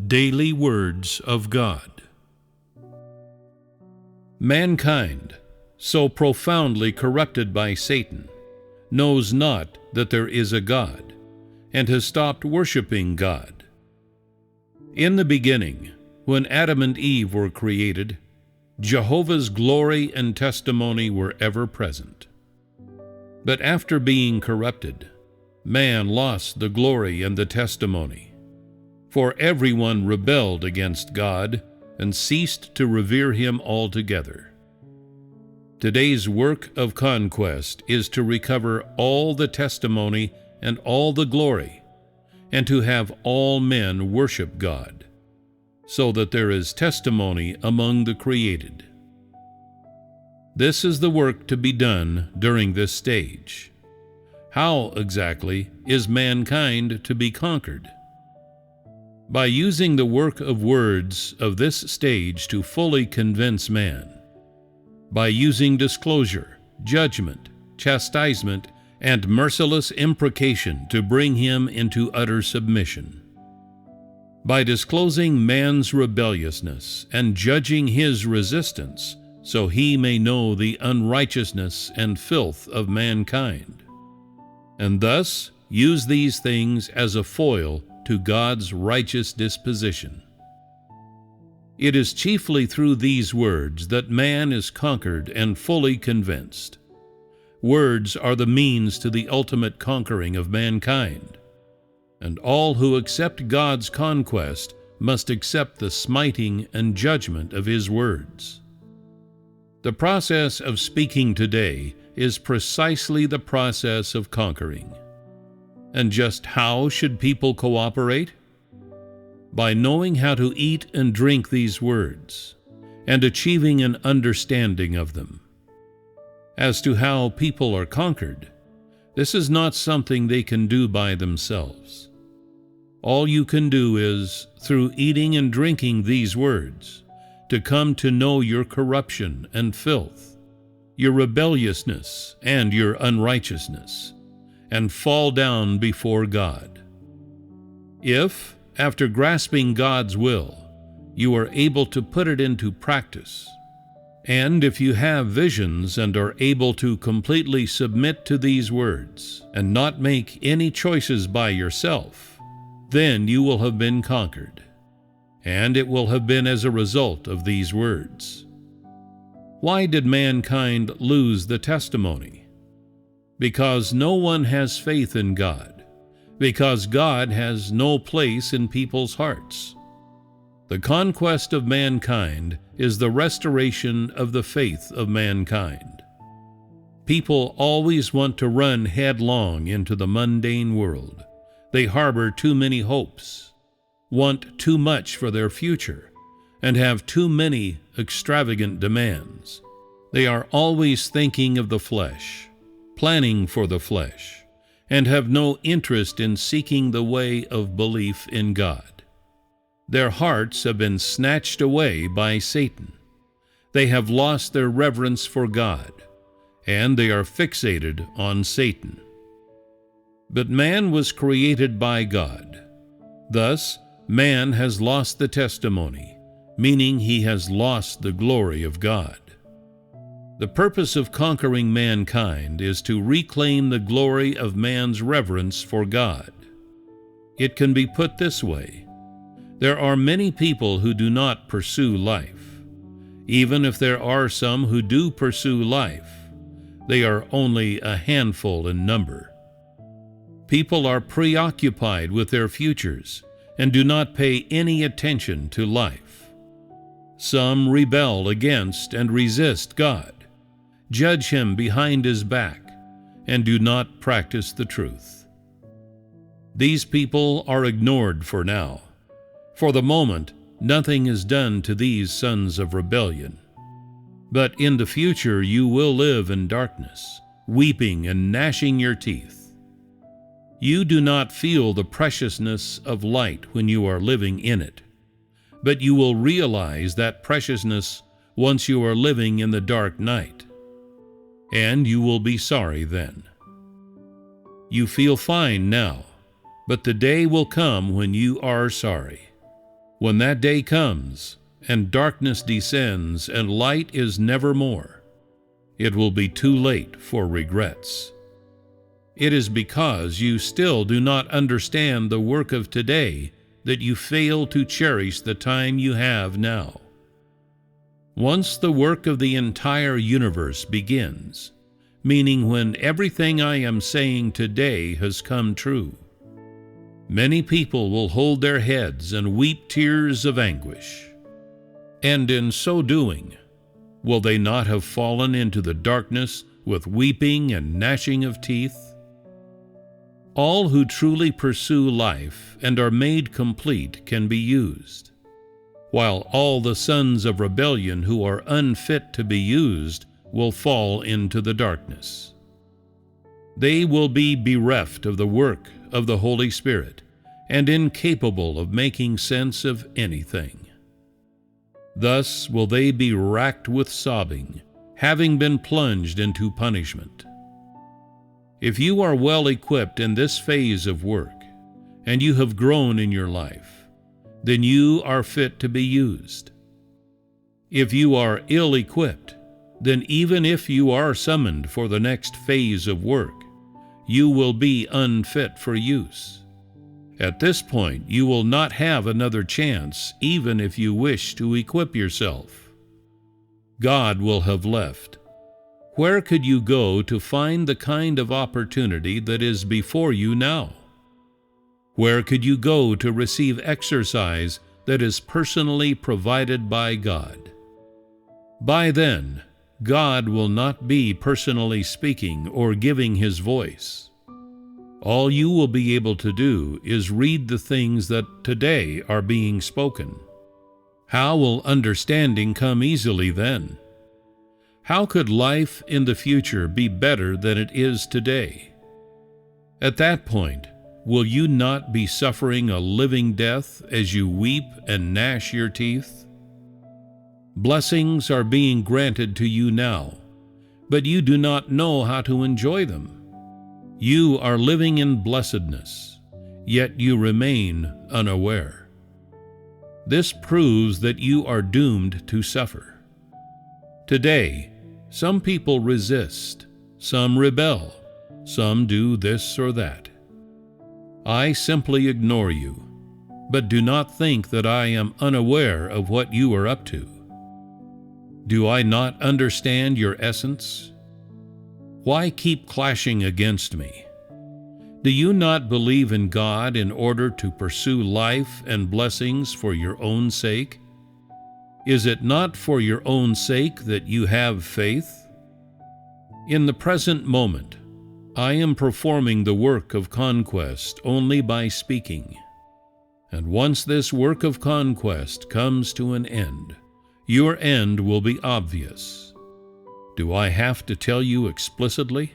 Daily Words of God. Mankind, so profoundly corrupted by Satan, knows not that there is a God, and has stopped worshiping God. In the beginning, when Adam and Eve were created, Jehovah's glory and testimony were ever present. But after being corrupted, man lost the glory and the testimony. For everyone rebelled against God and ceased to revere Him altogether. Today's work of conquest is to recover all the testimony and all the glory, and to have all men worship God, so that there is testimony among the created. This is the work to be done during this stage. How exactly is mankind to be conquered? By using the work of words of this stage to fully convince man, by using disclosure, judgment, chastisement, and merciless imprecation to bring him into utter submission, by disclosing man's rebelliousness and judging his resistance, so he may know the unrighteousness and filth of mankind, and thus use these things as a foil to God's righteous disposition. It is chiefly through these words that man is conquered and fully convinced. Words are the means to the ultimate conquering of mankind, and all who accept God's conquest must accept the smiting and judgment of His words. The process of speaking today is precisely the process of conquering. And just how should people cooperate? By knowing how to eat and drink these words, and achieving an understanding of them. As to how people are conquered, this is not something they can do by themselves. All you can do is, through eating and drinking these words, to come to know your corruption and filth, your rebelliousness and your unrighteousness, and fall down before God. If, after grasping God's will, you are able to put it into practice, and if you have visions and are able to completely submit to these words and not make any choices by yourself, then you will have been conquered, and it will have been as a result of these words. Why did mankind lose the testimony? Because no one has faith in God, because God has no place in people's hearts. The conquest of mankind is the restoration of the faith of mankind. People always want to run headlong into the mundane world. They harbor too many hopes, want too much for their future, and have too many extravagant demands. They are always thinking of the flesh, planning for the flesh, and have no interest in seeking the way of belief in God. Their hearts have been snatched away by Satan. They have lost their reverence for God, and they are fixated on Satan. But man was created by God. Thus, man has lost the testimony, meaning he has lost the glory of God. The purpose of conquering mankind is to reclaim the glory of man's reverence for God. It can be put this way: there are many people who do not pursue life. Even if there are some who do pursue life, they are only a handful in number. People are preoccupied with their futures and do not pay any attention to life. Some rebel against and resist God, judge Him behind His back, and do not practice the truth. These people are ignored for now. For the moment, nothing is done to these sons of rebellion. But in the future you will live in darkness, weeping and gnashing your teeth. You do not feel the preciousness of light when you are living in it, but you will realize that preciousness once you are living in the dark night, and you will be sorry then. You feel fine now, but the day will come when you are sorry. When that day comes, and darkness descends, and light is never more, it will be too late for regrets. It is because you still do not understand the work of today that you fail to cherish the time you have now. Once the work of the entire universe begins, meaning when everything I am saying today has come true, many people will hold their heads and weep tears of anguish. And in so doing, will they not have fallen into the darkness with weeping and gnashing of teeth? All who truly pursue life and are made complete can be used, while all the sons of rebellion who are unfit to be used will fall into the darkness. They will be bereft of the work of the Holy Spirit and incapable of making sense of anything. Thus will they be racked with sobbing, having been plunged into punishment. If you are well equipped in this phase of work, and you have grown in your life, then you are fit to be used. If you are ill-equipped, then even if you are summoned for the next phase of work, you will be unfit for use. At this point, you will not have another chance, even if you wish to equip yourself. God will have left. Where could you go to find the kind of opportunity that is before you now? Where could you go to receive exercise that is personally provided by God? By then, God will not be personally speaking or giving His voice. All you will be able to do is read the things that today are being spoken. How will understanding come easily then? How could life in the future be better than it is today? At that point, will you not be suffering a living death as you weep and gnash your teeth? Blessings are being granted to you now, but you do not know how to enjoy them. You are living in blessedness, yet you remain unaware. This proves that you are doomed to suffer. Today, some people resist, some rebel, some do this or that. I simply ignore you, but do not think that I am unaware of what you are up to. Do I not understand your essence? Why keep clashing against me? Do you not believe in God in order to pursue life and blessings for your own sake? Is it not for your own sake that you have faith? In the present moment, I am performing the work of conquest only by speaking. And once this work of conquest comes to an end, your end will be obvious. Do I have to tell you explicitly?